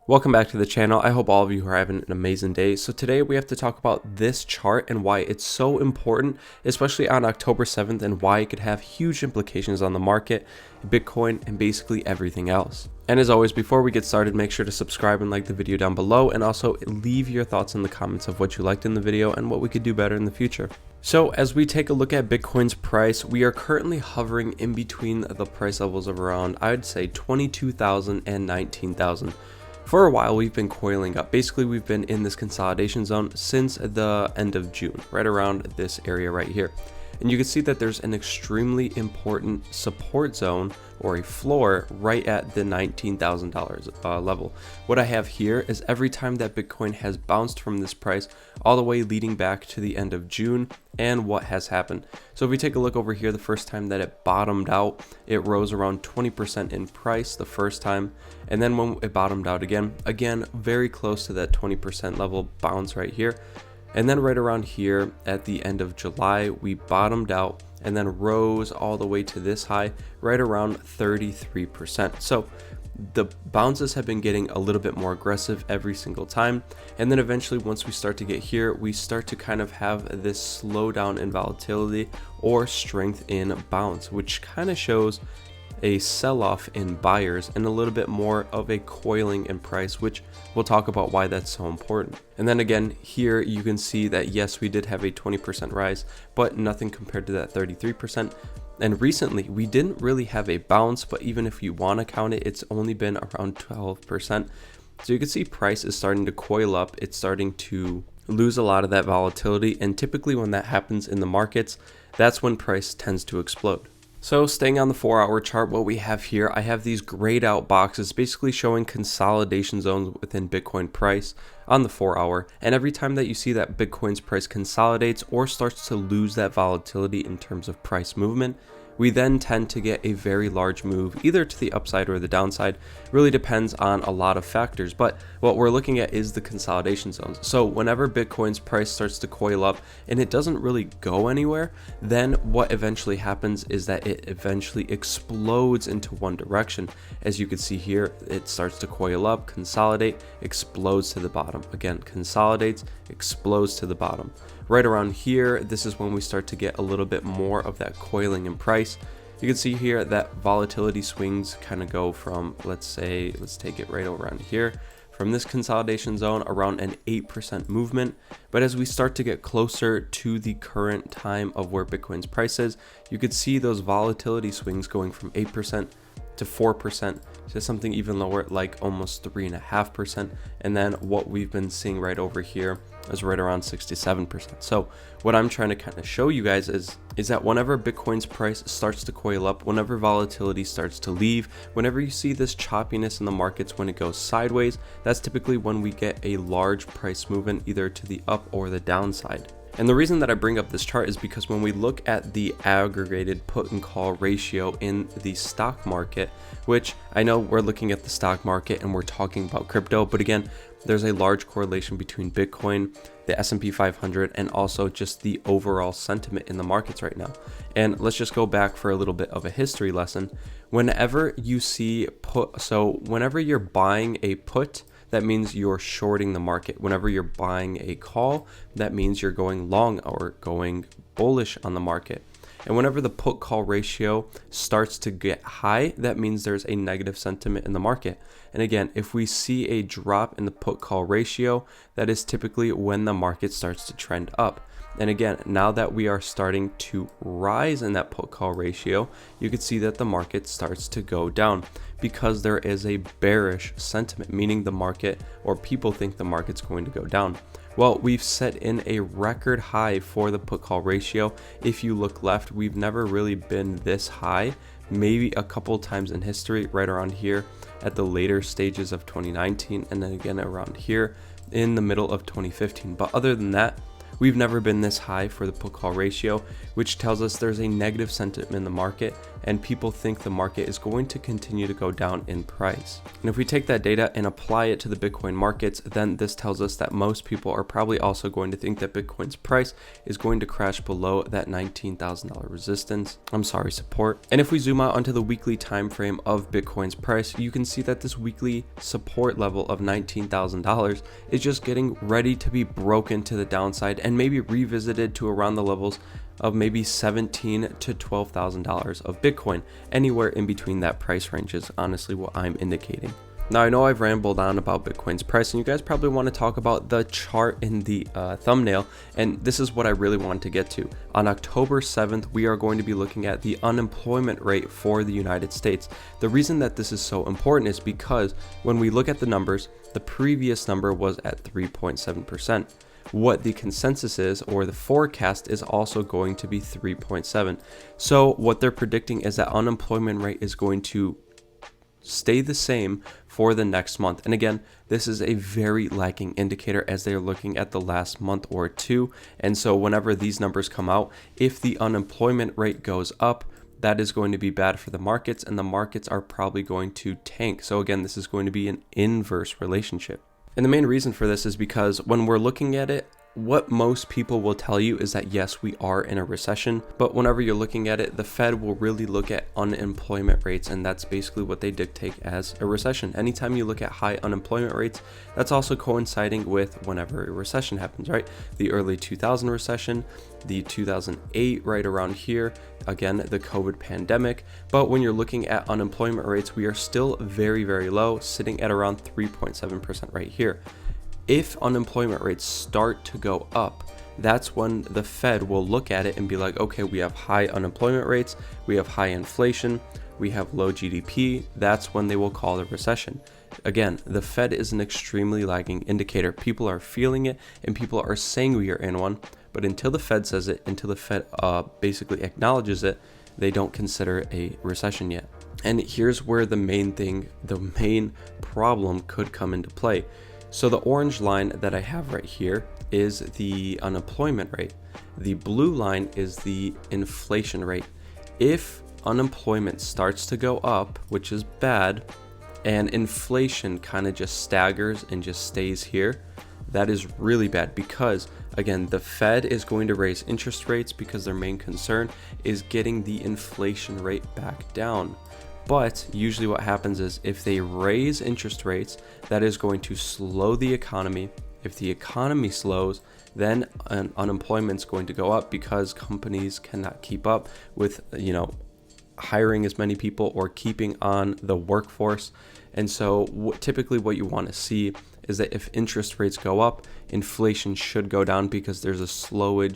Welcome back to the channel. I hope all of you are having an amazing day. So today we have to talk about this chart and why it's so important, especially on October 7th, and why it could have huge implications on the market, Bitcoin, and basically everything else. And as always, before we get started, make sure to subscribe and like the video down below, and also leave your thoughts in the comments of what you liked in the video and what we could do better in the future. So as we take a look at Bitcoin's price, we are currently hovering in between the price levels of around, I'd say 22,000 and 19,000. For a while, we've been coiling up. Basically, we've been in this consolidation zone since the end of June, right around this area right here. And you can see that there's an extremely important support zone or a floor right at the $19,000 level. What I have here is every time that Bitcoin has bounced from this price all the way leading back to the end of June and what has happened. So if we take a look over here, the first time that it bottomed out, it rose around 20% in price the first time. And then when it bottomed out again, very close to that 20% level bounce right here. And then right around here at the end of July, we bottomed out and then rose all the way to this high, right around 33%. So the bounces have been getting a little bit more aggressive every single time. And then eventually, once we start to get here, we start to kind of have this slowdown in volatility or strength in bounce, which kind of shows a sell-off in buyers and a little bit more of a coiling in price, which we'll talk about why that's so important. And then again, here you can see that yes, we did have a 20% rise, but nothing compared to that 33%. And recently we didn't really have a bounce, but even if you want to count it, it's only been around 12%. So you can see price is starting to coil up. It's starting to lose a lot of that volatility. And typically when that happens in the markets, that's when price tends to explode. So staying on the 4-hour chart, what we have here, I have these grayed out boxes basically showing consolidation zones within Bitcoin price on the 4-hour. And every time that you see that Bitcoin's price consolidates or starts to lose that volatility in terms of price movement, we then tend to get a very large move either to the upside or the downside. Really depends on a lot of factors, but what we're looking at is the consolidation zones. So whenever Bitcoin's price starts to coil up and it doesn't really go anywhere, then what eventually happens is that it eventually explodes into one direction. As you can see here, it starts to coil up, consolidate, explodes to the bottom. Again, consolidates, explodes to the bottom. Right around here, this is when we start to get a little bit more of that coiling in price. You can see here that volatility swings kind of go from, let's take it right around here, from this consolidation zone around an 8% movement. But as we start to get closer to the current time of where Bitcoin's price is, you could see those volatility swings going from 8% to 4% to something even lower, like almost 3.5%. And then what we've been seeing right over here is right around 67%. So what I'm trying to kind of show you guys is that whenever Bitcoin's price starts to coil up, whenever volatility starts to leave, whenever you see this choppiness in the markets, when it goes sideways, that's typically when we get a large price movement either to the up or the downside. And the reason that I bring up this chart is because when we look at the aggregated put and call ratio in the stock market, which I know we're looking at the stock market and we're talking about crypto, but again, there's a large correlation between Bitcoin, the S&P 500, and also just the overall sentiment in the markets right now. And let's just go back for a little bit of a history lesson. Whenever you see put, so whenever you're buying a put, that means you're shorting the market. Whenever you're buying a call, that means you're going long or going bullish on the market. And whenever the put call ratio starts to get high, that means there's a negative sentiment in the market. And again, if we see a drop in the put call ratio, that is typically when the market starts to trend up. And again, now that we are starting to rise in that put call ratio, you can see that the market starts to go down because there is a bearish sentiment, meaning the market or people think the market's going to go down. Well, we've set in a record high for the put call ratio. If you look left, we've never really been this high, maybe a couple times in history, right around here at the later stages of 2019, and then again around here in the middle of 2015. But other than that, We've never been this high for the put call ratio, which tells us there's a negative sentiment in the market and people think the market is going to continue to go down in price. And if we take that data and apply it to the Bitcoin markets, then this tells us that most people are probably also going to think that Bitcoin's price is going to crash below that $19,000 support. And if we zoom out onto the weekly time frame of Bitcoin's price, you can see that this weekly support level of $19,000 is just getting ready to be broken to the downside and maybe revisited to around the levels of maybe $17,000 to $12,000 of Bitcoin. Anywhere in between that price range is honestly what I'm indicating. Now, I know I've rambled on about Bitcoin's price, and you guys probably want to talk about the chart in the thumbnail, and this is what I really wanted to get to. On October 7th, we are going to be looking at the unemployment rate for the United States. The reason that this is so important is because when we look at the numbers, the previous number was at 3.7%. What the consensus is, or the forecast, is also going to be 3.7. So what they're predicting is that unemployment rate is going to stay the same for the next month. And again, this is a very lagging indicator as they are looking at the last month or two. And so whenever these numbers come out, if the unemployment rate goes up, that is going to be bad for the markets, and the markets are probably going to tank. So again, this is going to be an inverse relationship. And the main reason for this is because when we're looking at it, what most people will tell you is that yes, we are in a recession, but whenever you're looking at it, the Fed will really look at unemployment rates, and that's basically what they dictate as a recession. Anytime you look at high unemployment rates, that's also coinciding with whenever a recession happens, right? The early 2000 recession, the 2008 right around here, again, the COVID pandemic. But when you're looking at unemployment rates, we are still very, very low, sitting at around 3.7% right here. If unemployment rates start to go up, that's when the Fed will look at it and be like, okay, we have high unemployment rates, we have high inflation, we have low GDP. That's when they will call a recession. Again, the Fed is an extremely lagging indicator. People are feeling it and people are saying we are in one, but until the Fed says it, until the Fed basically acknowledges it, they don't consider a recession yet. And here's where the main problem could come into play. So the orange line that I have right here is the unemployment rate. The blue line is the inflation rate. If unemployment starts to go up, which is bad, and inflation kind of just staggers and just stays here, that is really bad because, again, the Fed is going to raise interest rates because their main concern is getting the inflation rate back down. But usually what happens is if they raise interest rates, that is going to slow the economy. If the economy slows, then unemployment is going to go up because companies cannot keep up with, hiring as many people or keeping on the workforce. And so typically what you want to see is that if interest rates go up, inflation should go down because there's a slowing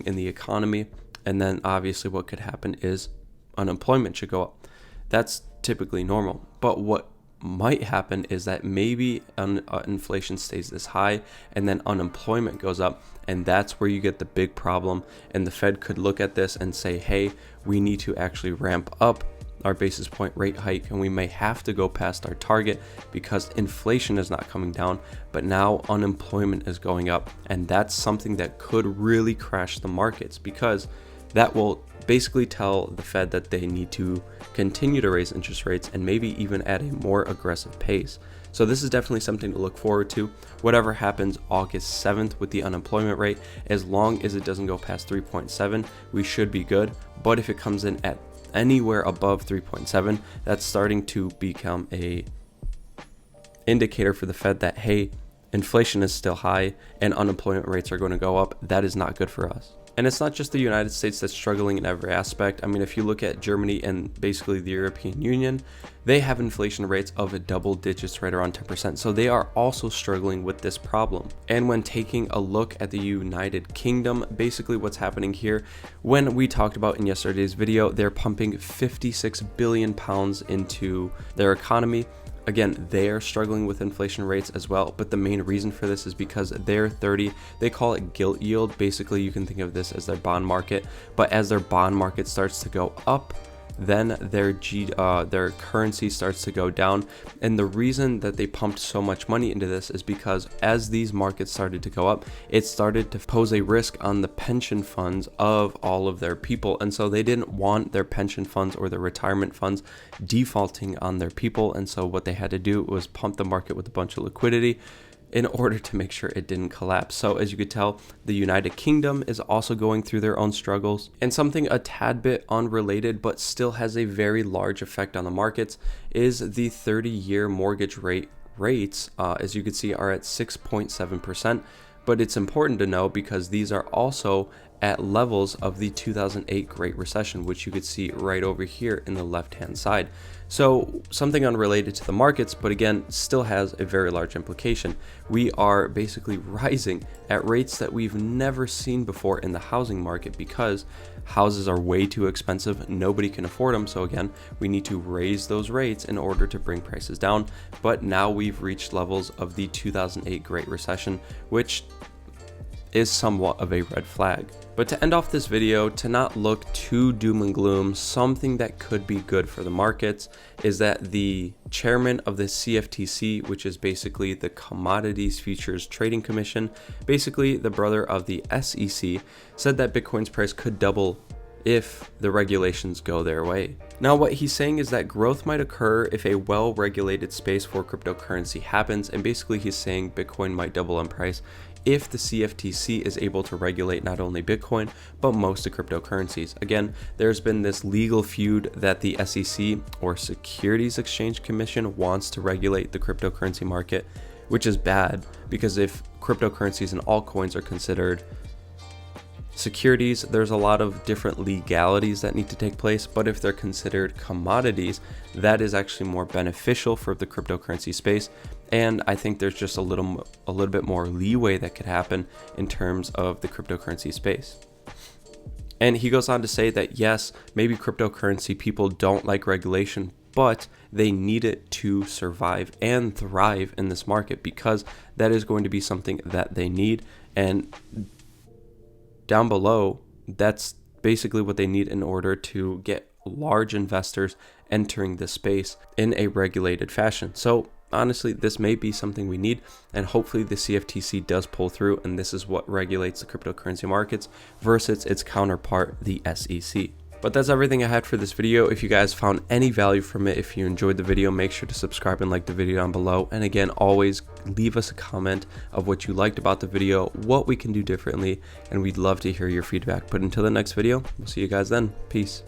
in the economy. And then obviously what could happen is unemployment should go up. That's typically normal. But what might happen is that maybe inflation stays this high and then unemployment goes up, and that's where you get the big problem. And the Fed could look at this and say, hey, we need to actually ramp up our basis point rate hike, and we may have to go past our target because inflation is not coming down, but now unemployment is going up. And that's something that could really crash the markets because that will basically tell the Fed that they need to continue to raise interest rates and maybe even at a more aggressive pace. So this is definitely something to look forward to. Whatever happens August 7th with the unemployment rate, as long as it doesn't go past 3.7, we should be good. But if it comes in at anywhere above 3.7, that's starting to become a indicator for the Fed that, hey, inflation is still high and unemployment rates are going to go up. That is not good for us. And it's not just the United States that's struggling in every aspect. I mean, if you look at Germany and basically the European Union, they have inflation rates of double digits, right around 10%. So they are also struggling with this problem. And when taking a look at the United Kingdom, basically what's happening here, when we talked about in yesterday's video, they're pumping 56 billion pounds into their economy. Again, they are struggling with inflation rates as well, but the main reason for this is because their 30, they call it gilt yield. Basically, you can think of this as their bond market, but as their bond market starts to go up, then their currency starts to go down. And the reason that they pumped so much money into this is because as these markets started to go up, it started to pose a risk on the pension funds of all of their people. And so they didn't want their pension funds or their retirement funds defaulting on their people. And so what they had to do was pump the market with a bunch of liquidity in order to make sure it didn't collapse. So as you could tell, the United Kingdom is also going through their own struggles. And something a tad bit unrelated but still has a very large effect on the markets is the 30-year mortgage rates, as you can see, are at 6.7%. But it's important to know because these are also at levels of the 2008 Great Recession, which you could see right over here in the left-hand side. So something unrelated to the markets, but again, still has a very large implication. We are basically rising at rates that we've never seen before in the housing market because houses are way too expensive. Nobody can afford them. So again, we need to raise those rates in order to bring prices down. But now we've reached levels of the 2008 Great Recession, which is somewhat of a red flag. But to end off this video, to not look too doom and gloom, something that could be good for the markets is that the chairman of the CFTC, which is basically the Commodities Futures Trading Commission, basically the brother of the SEC, said that Bitcoin's price could double if the regulations go their way. Now, what he's saying is that growth might occur if a well-regulated space for cryptocurrency happens, and basically he's saying Bitcoin might double in price if the CFTC is able to regulate not only Bitcoin, but most of cryptocurrencies. Again, there's been this legal feud that the SEC, or Securities Exchange Commission, wants to regulate the cryptocurrency market, which is bad because if cryptocurrencies and altcoins are considered securities, there's a lot of different legalities that need to take place, but if they're considered commodities, that is actually more beneficial for the cryptocurrency space. And I think there's just a little bit more leeway that could happen in terms of the cryptocurrency space. And he goes on to say that yes, maybe cryptocurrency people don't like regulation, but they need it to survive and thrive in this market because that is going to be something that they need. And down below, that's basically what they need in order to get large investors entering this space in a regulated fashion. So honestly, this may be something we need, and hopefully the CFTC does pull through, and this is what regulates the cryptocurrency markets versus its counterpart, the SEC. But that's everything I had for this video. If you guys found any value from it, if you enjoyed the video, make sure to subscribe and like the video down below. And again, always leave us a comment of what you liked about the video, what we can do differently, and we'd love to hear your feedback. But until the next video, we'll see you guys then. Peace.